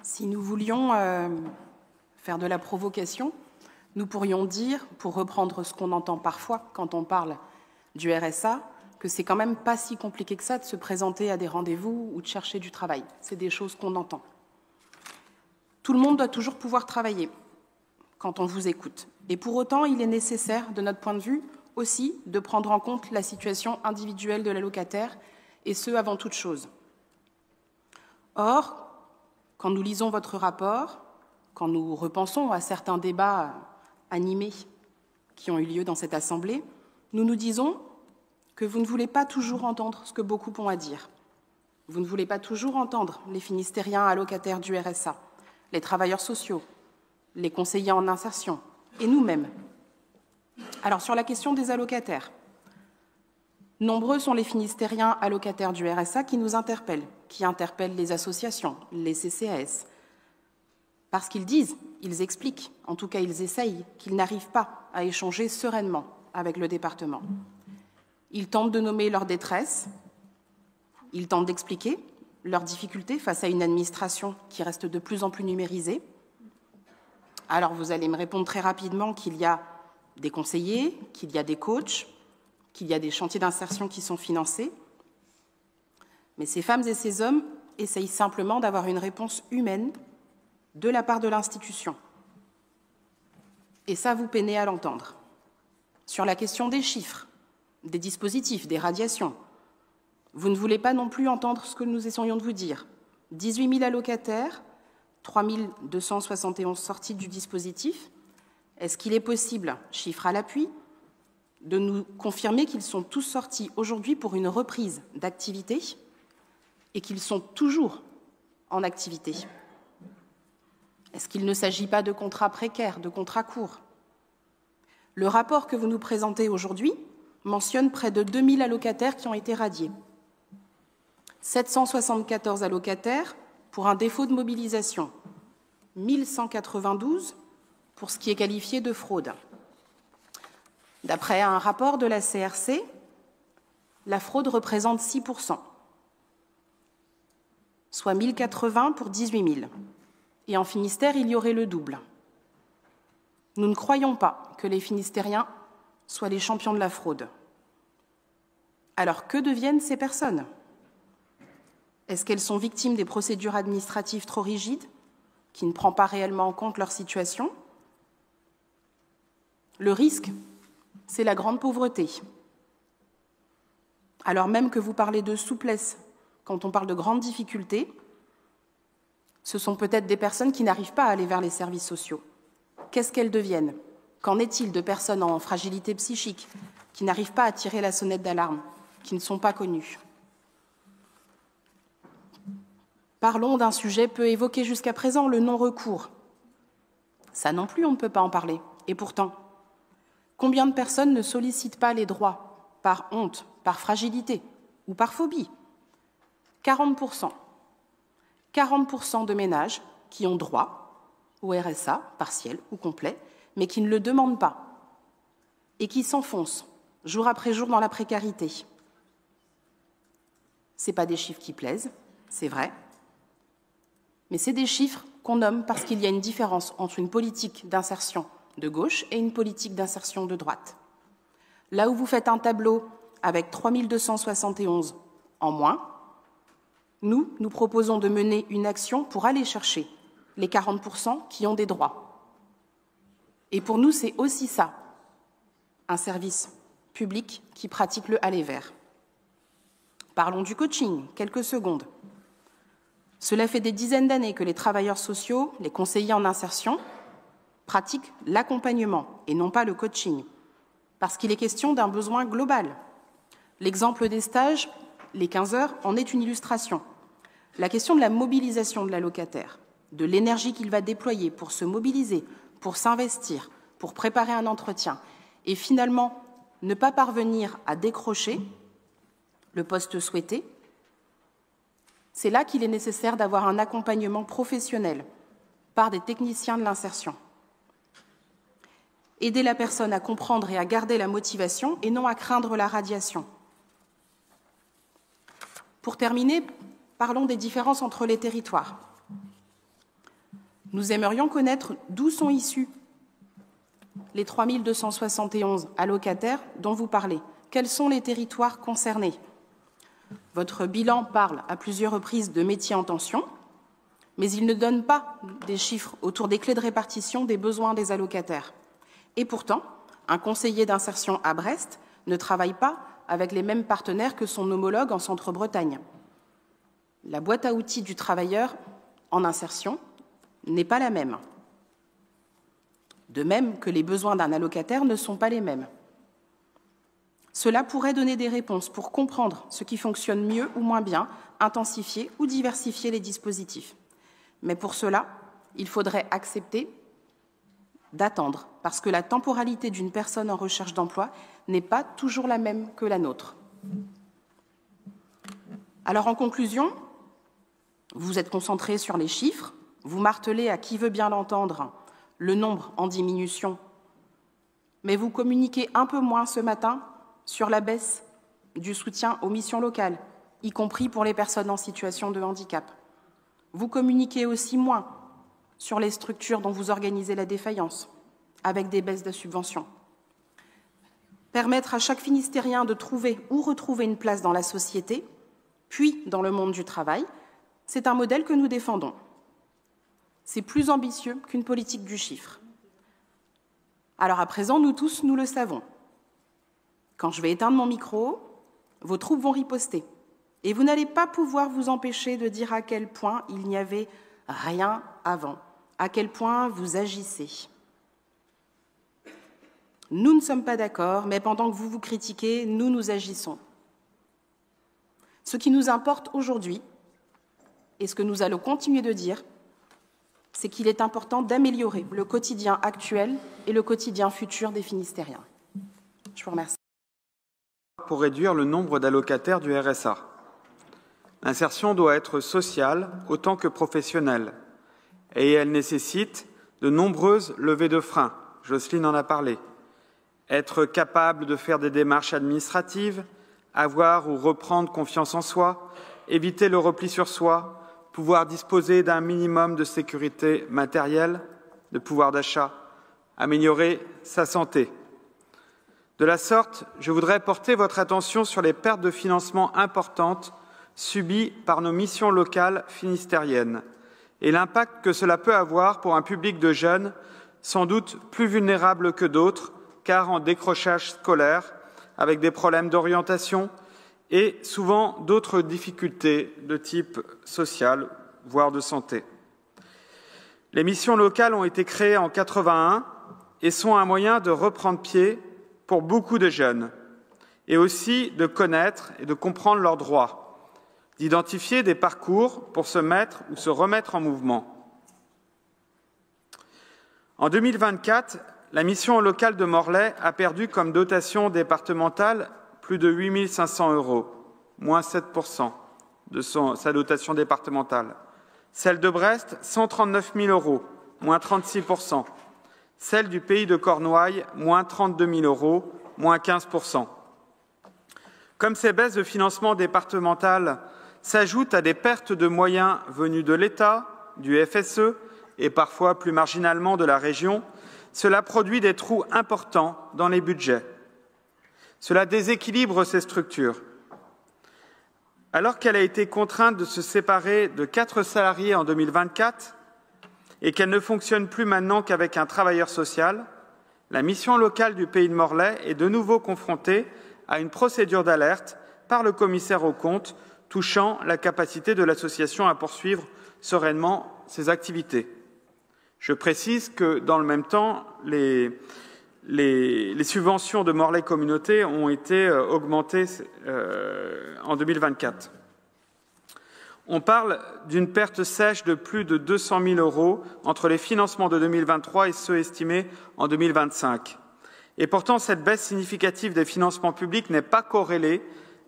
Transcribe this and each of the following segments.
Si nous voulions faire de la provocation, nous pourrions dire, pour reprendre ce qu'on entend parfois quand on parle du RSA, que c'est quand même pas si compliqué que ça de se présenter à des rendez-vous ou de chercher du travail. C'est des choses qu'on entend. Tout le monde doit toujours pouvoir travailler quand on vous écoute. Et pour autant, il est nécessaire, de notre point de vue, aussi de prendre en compte la situation individuelle de l'allocataire, et ce, avant toute chose. Or, quand nous lisons votre rapport, quand nous repensons à certains débats animés qui ont eu lieu dans cette Assemblée, nous nous disons que vous ne voulez pas toujours entendre ce que beaucoup ont à dire. Vous ne voulez pas toujours entendre les finistériens allocataires du RSA, les travailleurs sociaux, les conseillers en insertion, et nous-mêmes. Alors, sur la question des allocataires, nombreux sont les finistériens allocataires du RSA qui nous interpellent, qui interpellent les associations, les CCAS, parce qu'ils disent, ils expliquent, en tout cas ils essayent, qu'ils n'arrivent pas à échanger sereinement avec le département. Ils tentent de nommer leur détresse, ils tentent d'expliquer leurs difficultés face à une administration qui reste de plus en plus numérisée. Alors vous allez me répondre très rapidement qu'il y a des conseillers, qu'il y a des coachs, qu'il y a des chantiers d'insertion qui sont financés. Mais ces femmes et ces hommes essayent simplement d'avoir une réponse humaine de la part de l'institution. Et ça, vous peinez à l'entendre. Sur la question des chiffres, des dispositifs, des radiations, vous ne voulez pas non plus entendre ce que nous essayons de vous dire. 18 000 allocataires, 3 271 sorties du dispositif. Est-ce qu'il est possible, chiffre à l'appui, de nous confirmer qu'ils sont tous sortis aujourd'hui pour une reprise d'activité et qu'ils sont toujours en activité? Est-ce qu'il ne s'agit pas de contrats précaires, de contrats courts? Le rapport que vous nous présentez aujourd'hui mentionne près de 2000 allocataires qui ont été radiés. 774 allocataires pour un défaut de mobilisation, 1192 pour ce qui est qualifié de fraude. D'après un rapport de la CRC, la fraude représente 6%, soit 1080 pour 18 000. Et en Finistère, il y aurait le double. Nous ne croyons pas que les Finistériens soient les champions de la fraude. Alors, que deviennent ces personnes? Est-ce qu'elles sont victimes des procédures administratives trop rigides, qui ne prennent pas réellement en compte leur situation? Le risque, c'est la grande pauvreté. Alors même que vous parlez de souplesse quand on parle de grandes difficultés, ce sont peut-être des personnes qui n'arrivent pas à aller vers les services sociaux. Qu'est-ce qu'elles deviennent? Qu'en est-il de personnes en fragilité psychique qui n'arrivent pas à tirer la sonnette d'alarme, qui ne sont pas connues? Parlons d'un sujet peu évoqué jusqu'à présent, le non-recours. Ça non plus, on ne peut pas en parler. Et pourtant, combien de personnes ne sollicitent pas les droits par honte, par fragilité ou par phobie? 40%. 40% de ménages qui ont droit au RSA, partiel ou complet, mais qui ne le demandent pas et qui s'enfoncent jour après jour dans la précarité. Ce n'est pas des chiffres qui plaisent, c'est vrai, mais c'est des chiffres qu'on nomme parce qu'il y a une différence entre une politique d'insertion de gauche et une politique d'insertion de droite. Là où vous faites un tableau avec 3271 en moins, nous proposons de mener une action pour aller chercher les 40% qui ont des droits. Et pour nous, c'est aussi ça, un service public qui pratique le aller vers. Parlons du coaching, quelques secondes. Cela fait des dizaines d'années que les travailleurs sociaux, les conseillers en insertion, pratiquent l'accompagnement et non pas le coaching, parce qu'il est question d'un besoin global. L'exemple des stages, les 15 heures, en est une illustration. La question de la mobilisation de l'allocataire, de l'énergie qu'il va déployer pour se mobiliser, pour s'investir, pour préparer un entretien, et finalement ne pas parvenir à décrocher le poste souhaité, c'est là qu'il est nécessaire d'avoir un accompagnement professionnel par des techniciens de l'insertion. Aider la personne à comprendre et à garder la motivation et non à craindre la radiation. Pour terminer, parlons des différences entre les territoires. Nous aimerions connaître d'où sont issus les 3 271 allocataires dont vous parlez. Quels sont les territoires concernés? Votre bilan parle à plusieurs reprises de métiers en tension, mais il ne donne pas des chiffres autour des clés de répartition des besoins des allocataires. Et pourtant, un conseiller d'insertion à Brest ne travaille pas avec les mêmes partenaires que son homologue en Centre-Bretagne. La boîte à outils du travailleur en insertion n'est pas la même. De même que les besoins d'un allocataire ne sont pas les mêmes. Cela pourrait donner des réponses pour comprendre ce qui fonctionne mieux ou moins bien, intensifier ou diversifier les dispositifs. Mais pour cela, il faudrait accepter d'attendre, parce que la temporalité d'une personne en recherche d'emploi n'est pas toujours la même que la nôtre. Alors, en conclusion, vous êtes concentrés sur les chiffres, vous martelez à qui veut bien l'entendre le nombre en diminution, mais vous communiquez un peu moins ce matin sur la baisse du soutien aux missions locales, y compris pour les personnes en situation de handicap. Vous communiquez aussi moins sur les structures dont vous organisez la défaillance, avec des baisses de subventions. Permettre à chaque Finistérien de trouver ou retrouver une place dans la société, puis dans le monde du travail, c'est un modèle que nous défendons. C'est plus ambitieux qu'une politique du chiffre. Alors à présent, nous tous, nous le savons. Quand je vais éteindre mon micro, vos troupes vont riposter. Et vous n'allez pas pouvoir vous empêcher de dire à quel point il n'y avait rien avant, à quel point vous agissez. Nous ne sommes pas d'accord, mais pendant que vous vous critiquez, nous agissons. Ce qui nous importe aujourd'hui, et ce que nous allons continuer de dire, c'est qu'il est important d'améliorer le quotidien actuel et le quotidien futur des Finistériens. Je vous remercie. Pour réduire le nombre d'allocataires du RSA. L'insertion doit être sociale autant que professionnelle, et elle nécessite de nombreuses levées de freins. Jocelyne en a parlé. Être capable de faire des démarches administratives, avoir ou reprendre confiance en soi, éviter le repli sur soi, pouvoir disposer d'un minimum de sécurité matérielle, de pouvoir d'achat, améliorer sa santé. De la sorte, je voudrais porter votre attention sur les pertes de financement importantes subies par nos missions locales finistériennes et l'impact que cela peut avoir pour un public de jeunes sans doute plus vulnérables que d'autres, car en décrochage scolaire, avec des problèmes d'orientation et souvent d'autres difficultés de type social, voire de santé. Les missions locales ont été créées en 1981 et sont un moyen de reprendre pied pour beaucoup de jeunes, et aussi de connaître et de comprendre leurs droits, d'identifier des parcours pour se mettre ou se remettre en mouvement. En 2024, la mission locale de Morlaix a perdu comme dotation départementale plus de 8 500 €, moins 7% de sa dotation départementale. Celle de Brest, 139 000 €, moins 36%. Celle du pays de Cornouailles, moins 32 000 €, moins 15%. Comme ces baisses de financement départemental s'ajoutent à des pertes de moyens venus de l'État, du FSE et parfois plus marginalement de la région, cela produit des trous importants dans les budgets. Cela déséquilibre ces structures. Alors qu'elle a été contrainte de se séparer de 4 salariés en 2024 et qu'elle ne fonctionne plus maintenant qu'avec un travailleur social, la mission locale du Pays de Morlaix est de nouveau confrontée à une procédure d'alerte par le commissaire aux comptes touchant la capacité de l'association à poursuivre sereinement ses activités. Je précise que, dans le même temps, les subventions de Morlaix Communauté ont été augmentées en 2024. On parle d'une perte sèche de plus de 200 000 € entre les financements de 2023 et ceux estimés en 2025. Et pourtant, cette baisse significative des financements publics n'est pas corrélée,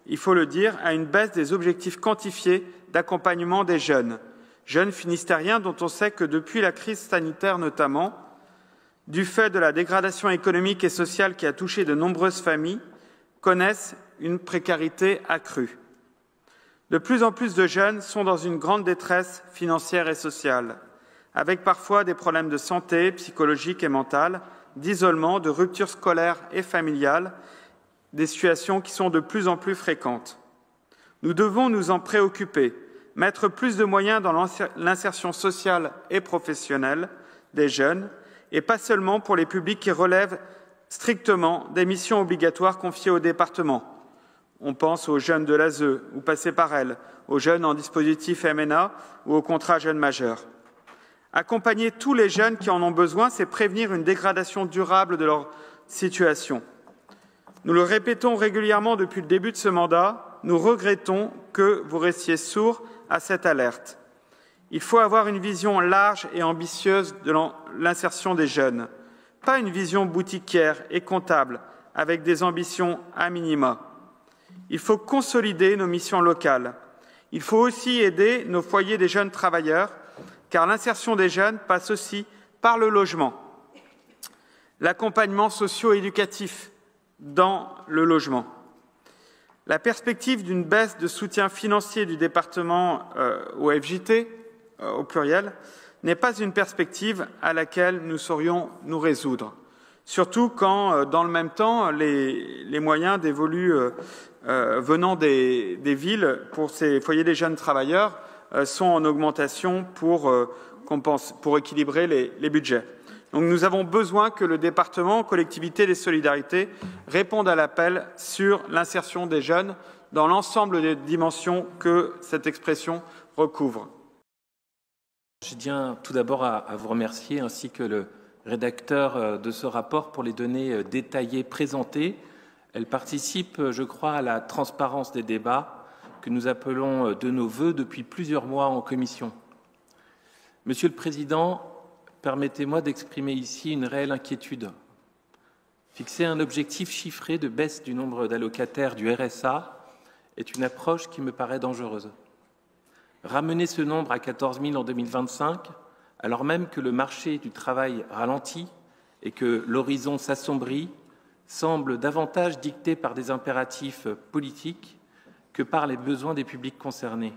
il faut le dire, à une baisse des objectifs quantifiés d'accompagnement des jeunes finistériens dont on sait que depuis la crise sanitaire notamment, du fait de la dégradation économique et sociale qui a touché de nombreuses familles, connaissent une précarité accrue. De plus en plus de jeunes sont dans une grande détresse financière et sociale, avec parfois des problèmes de santé psychologique et mentale, d'isolement, de rupture scolaire et familiale, des situations qui sont de plus en plus fréquentes. Nous devons nous en préoccuper, mettre plus de moyens dans l'insertion sociale et professionnelle des jeunes, et pas seulement pour les publics qui relèvent strictement des missions obligatoires confiées aux départements. On pense aux jeunes de l'ASE ou passés par elle, aux jeunes en dispositif MNA ou au contrat jeunes majeurs. Accompagner tous les jeunes qui en ont besoin, c'est prévenir une dégradation durable de leur situation. Nous le répétons régulièrement depuis le début de ce mandat, nous regrettons que vous restiez sourds à cette alerte. Il faut avoir une vision large et ambitieuse de l'insertion des jeunes, pas une vision boutiquière et comptable avec des ambitions à minima. Il faut consolider nos missions locales. Il faut aussi aider nos foyers des jeunes travailleurs, car l'insertion des jeunes passe aussi par le logement, l'accompagnement socio-éducatif dans le logement. La perspective d'une baisse de soutien financier du département au FJT, au pluriel, n'est pas une perspective à laquelle nous saurions nous résoudre. Surtout quand, dans le même temps, les moyens dévolus venant des villes pour ces foyers des jeunes travailleurs sont en augmentation pour équilibrer les budgets. Donc nous avons besoin que le département, collectivité des solidarités, réponde à l'appel sur l'insertion des jeunes dans l'ensemble des dimensions que cette expression recouvre. Je tiens tout d'abord à vous remercier, ainsi que le rédacteur de ce rapport, pour les données détaillées présentées. Elles participent, je crois, à la transparence des débats que nous appelons de nos vœux depuis plusieurs mois en commission. Monsieur le Président, permettez-moi d'exprimer ici une réelle inquiétude. Fixer un objectif chiffré de baisse du nombre d'allocataires du RSA est une approche qui me paraît dangereuse. Ramener ce nombre à 14 000 en 2025, alors même que le marché du travail ralentit et que l'horizon s'assombrit, semble davantage dicté par des impératifs politiques que par les besoins des publics concernés.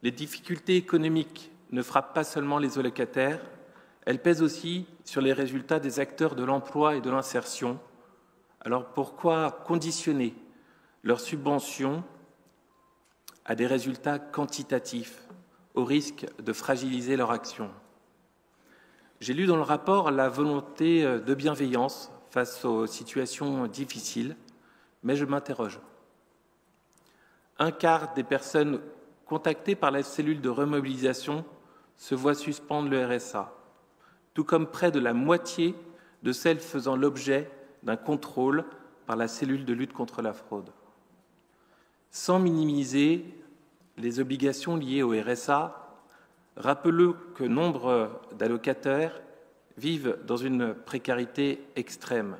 Les difficultés économiques ne frappent pas seulement les allocataires, elles pèsent aussi sur les résultats des acteurs de l'emploi et de l'insertion. Alors pourquoi conditionner leurs subventions à des résultats quantitatifs, au risque de fragiliser leur action? J'ai lu dans le rapport la volonté de bienveillance face aux situations difficiles, mais je m'interroge. Un quart des personnes contactées par la cellule de remobilisation se voient suspendre le RSA, tout comme près de la moitié de celles faisant l'objet d'un contrôle par la cellule de lutte contre la fraude. Sans minimiser les obligations liées au RSA, rappelons que nombre d'allocataires vivent dans une précarité extrême,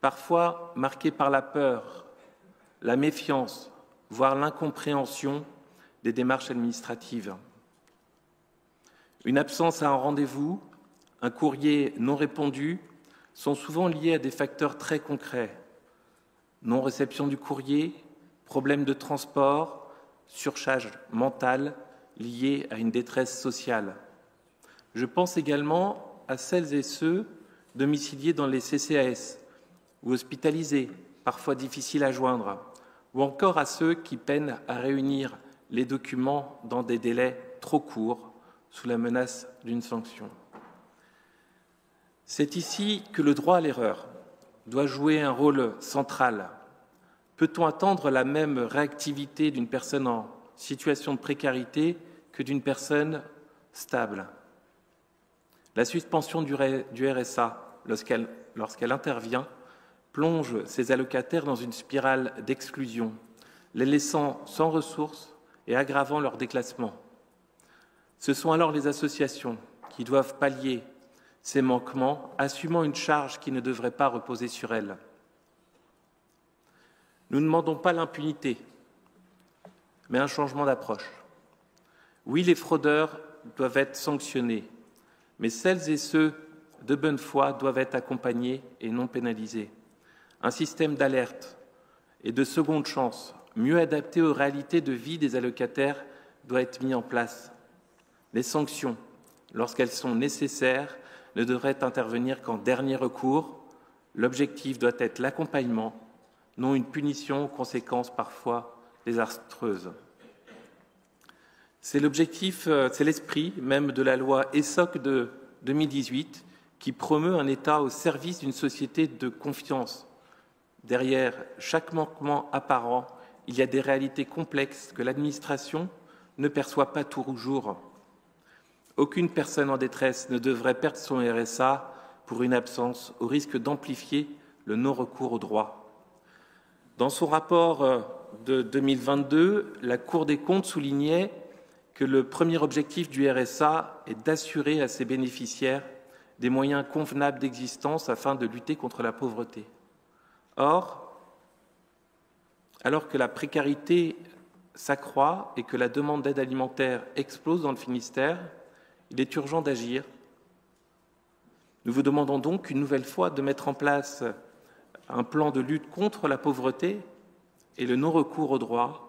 parfois marquée par la peur, la méfiance, voire l'incompréhension des démarches administratives. Une absence à un rendez-vous, un courrier non répondu sont souvent liés à des facteurs très concrets. Non-réception du courrier, problèmes de transport, surcharge mentale liée à une détresse sociale. Je pense également à celles et ceux domiciliés dans les CCAS ou hospitalisés, parfois difficiles à joindre, ou encore à ceux qui peinent à réunir les documents dans des délais trop courts, sous la menace d'une sanction. C'est ici que le droit à l'erreur doit jouer un rôle central. Peut-on attendre la même réactivité d'une personne en situation de précarité que d'une personne stable? La suspension du RSA, lorsqu'elle intervient, plonge ces allocataires dans une spirale d'exclusion, les laissant sans ressources et aggravant leur déclassement. Ce sont alors les associations qui doivent pallier ces manquements, assumant une charge qui ne devrait pas reposer sur elles. Nous ne demandons pas l'impunité, mais un changement d'approche. Oui, les fraudeurs doivent être sanctionnés, mais celles et ceux de bonne foi doivent être accompagnés et non pénalisés. Un système d'alerte et de seconde chance, mieux adapté aux réalités de vie des allocataires, doit être mis en place. Les sanctions, lorsqu'elles sont nécessaires, ne devraient intervenir qu'en dernier recours. L'objectif doit être l'accompagnement, non une punition aux conséquences parfois désastreuses. C'est l'objectif, c'est l'esprit même de la loi ESSOC de 2018 qui promeut un État au service d'une société de confiance. Derrière chaque manquement apparent, il y a des réalités complexes que l'administration ne perçoit pas toujours. Aucune personne en détresse ne devrait perdre son RSA pour une absence, au risque d'amplifier le non-recours au droit. Dans son rapport de 2022, la Cour des comptes soulignait que le premier objectif du RSA est d'assurer à ses bénéficiaires des moyens convenables d'existence afin de lutter contre la pauvreté. Or, alors que la précarité s'accroît et que la demande d'aide alimentaire explose dans le Finistère, il est urgent d'agir. Nous vous demandons donc une nouvelle fois de mettre en place un plan de lutte contre la pauvreté et le non-recours au droit,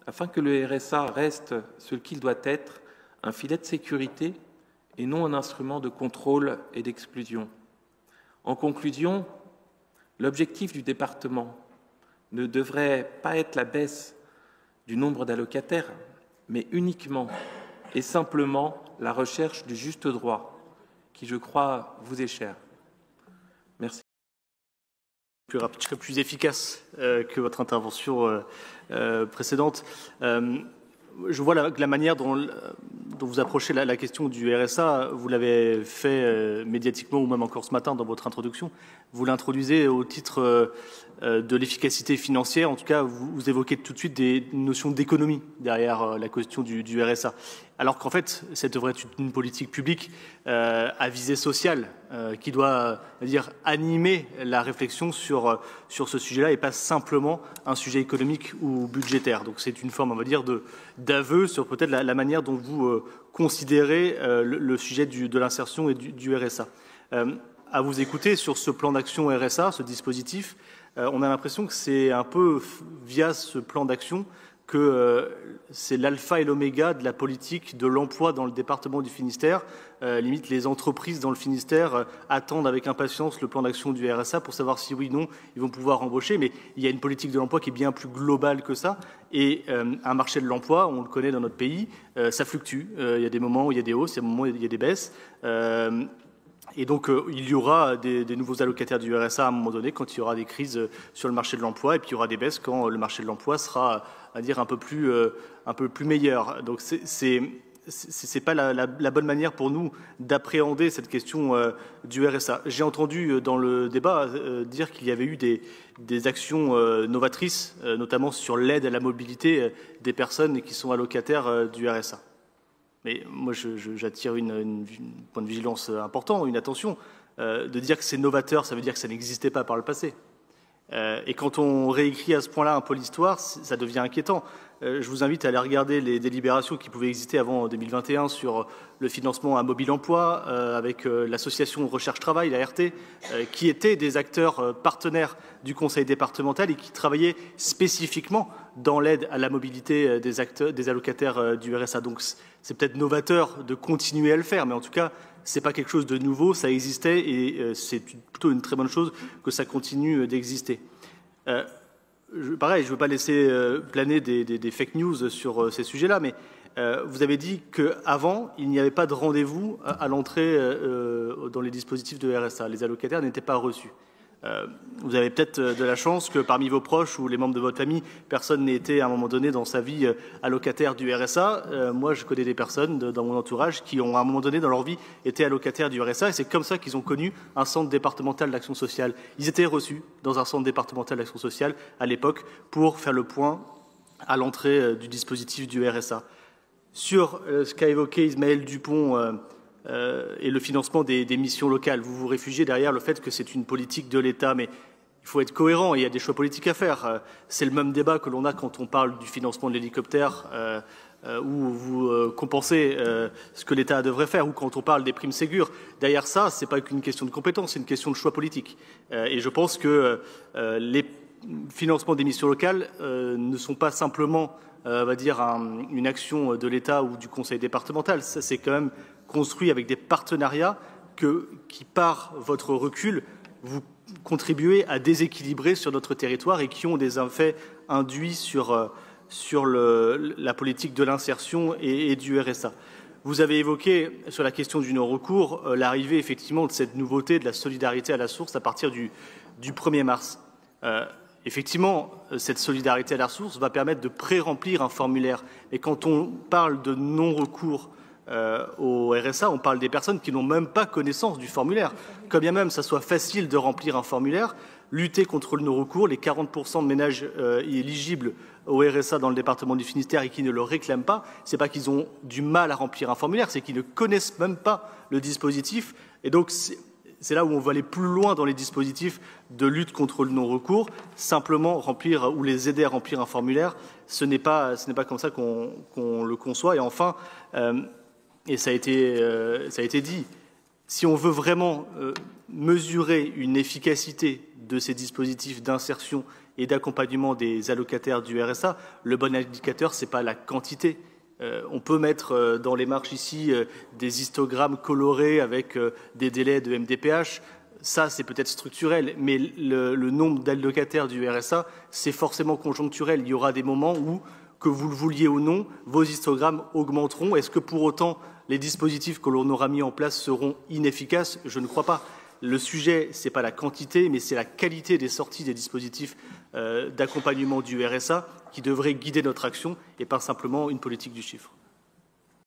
afin que le RSA reste ce qu'il doit être, un filet de sécurité et non un instrument de contrôle et d'exclusion. En conclusion, l'objectif du département ne devrait pas être la baisse du nombre d'allocataires, mais uniquement et simplement la recherche du juste droit, qui, je crois, vous est cher. Merci. Plus rapide, je serai plus efficace que votre intervention précédente. Je vois la manière dont vous approchez la question du RSA. Vous l'avez fait médiatiquement ou même encore ce matin dans votre introduction. Vous l'introduisez au titre de l'efficacité financière. En tout cas, vous évoquez tout de suite des notions d'économie derrière la question du RSA. Alors qu'en fait, cette devrait être une politique publique à visée sociale qui doit animer la réflexion sur ce sujet-là et pas simplement un sujet économique ou budgétaire. Donc c'est une forme, on va dire, d'aveu sur peut-être la manière dont vous considérez le sujet de l'insertion et du RSA. À vous écouter sur ce plan d'action RSA, ce dispositif, on a l'impression que c'est un peu via ce plan d'action que c'est l'alpha et l'oméga de la politique de l'emploi dans le département du Finistère. Limite, les entreprises dans le Finistère attendent avec impatience le plan d'action du RSA pour savoir si oui ou non ils vont pouvoir embaucher. Mais il y a une politique de l'emploi qui est bien plus globale que ça. Et un marché de l'emploi, on le connaît dans notre pays, ça fluctue. Il y a des moments où il y a des hausses, il y a des moments où il y a des baisses. Et donc, il y aura des nouveaux allocataires du RSA à un moment donné quand il y aura des crises sur le marché de l'emploi, et puis il y aura des baisses quand le marché de l'emploi sera, à dire, un peu plus meilleur. Donc, c'est pas la bonne manière pour nous d'appréhender cette question du RSA. J'ai entendu dans le débat dire qu'il y avait eu des actions novatrices, notamment sur l'aide à la mobilité des personnes qui sont allocataires du RSA. Mais moi, j'attire un point de vigilance important, une attention. De dire que c'est novateur, ça veut dire que ça n'existait pas par le passé. Et quand on réécrit à ce point-là un peu l'histoire, ça devient inquiétant. Je vous invite à aller regarder les délibérations qui pouvaient exister avant 2021 sur le financement à mobile emploi, avec l'association Recherche-Travail, la RT, qui étaient des acteurs partenaires du conseil départemental et qui travaillaient spécifiquement dans l'aide à la mobilité des allocataires du RSA. Donc c'est peut-être novateur de continuer à le faire, mais en tout cas, c'est pas quelque chose de nouveau, ça existait et c'est plutôt une très bonne chose que ça continue d'exister. Pareil, je ne veux pas laisser planer des fake news sur ces sujets-là, mais vous avez dit qu'avant, il n'y avait pas de rendez-vous à l'entrée dans les dispositifs de RSA. Les allocataires n'étaient pas reçus. Vous avez peut-être de la chance que parmi vos proches ou les membres de votre famille, personne n'ait été à un moment donné dans sa vie allocataire du RSA. Moi, je connais des personnes dans mon entourage qui ont à un moment donné dans leur vie été allocataires du RSA et c'est comme ça qu'ils ont connu un centre départemental d'action sociale. Ils étaient reçus dans un centre départemental d'action sociale à l'époque pour faire le point à l'entrée du dispositif du RSA. Sur ce qu'a évoqué Ismaël Dupont et le financement des missions locales. Vous vous réfugiez derrière le fait que c'est une politique de l'État, mais il faut être cohérent et il y a des choix politiques à faire. C'est le même débat que l'on a quand on parle du financement de l'hélicoptère, où vous compensez ce que l'État devrait faire, ou quand on parle des primes Ségur. Derrière ça, ce n'est pas qu'une question de compétence, c'est une question de choix politique. Et je pense que les financements des missions locales ne sont pas simplement, on va dire, une action de l'État ou du conseil départemental. Ça, c'est quand même construit avec des partenariats qui, par votre recul, vous contribuez à déséquilibrer sur notre territoire et qui ont des effets induits sur la politique de l'insertion et du RSA. Vous avez évoqué, sur la question du non-recours, l'arrivée effectivement de cette nouveauté de la solidarité à la source à partir du 1er mars. Effectivement, cette solidarité à la source va permettre de pré-remplir un formulaire. Et quand on parle de non-recours au RSA, on parle des personnes qui n'ont même pas connaissance du formulaire. Quand bien même ça soit facile de remplir un formulaire, lutter contre le non-recours, les 40% de ménages éligibles au RSA dans le département du Finistère et qui ne le réclament pas, c'est pas qu'ils ont du mal à remplir un formulaire, c'est qu'ils ne connaissent même pas le dispositif. Et donc, c'est là où on va aller plus loin dans les dispositifs de lutte contre le non-recours. Simplement remplir ou les aider à remplir un formulaire, ce n'est pas comme ça qu'on le conçoit. Et enfin, et ça a été dit, si on veut vraiment mesurer une efficacité de ces dispositifs d'insertion et d'accompagnement des allocataires du RSA, le bon indicateur, ce n'est pas la quantité. On peut mettre dans les marches ici des histogrammes colorés avec des délais de MDPH. Ça, c'est peut-être structurel, mais le nombre d'allocataires du RSA, c'est forcément conjoncturel. Il y aura des moments où, que vous le vouliez ou non, vos histogrammes augmenteront. Est-ce que pour autant les dispositifs que l'on aura mis en place seront inefficaces? Je ne crois pas. Le sujet, ce n'est pas la quantité, mais c'est la qualité des sorties des dispositifs d'accompagnement du RSA qui devrait guider notre action et pas simplement une politique du chiffre.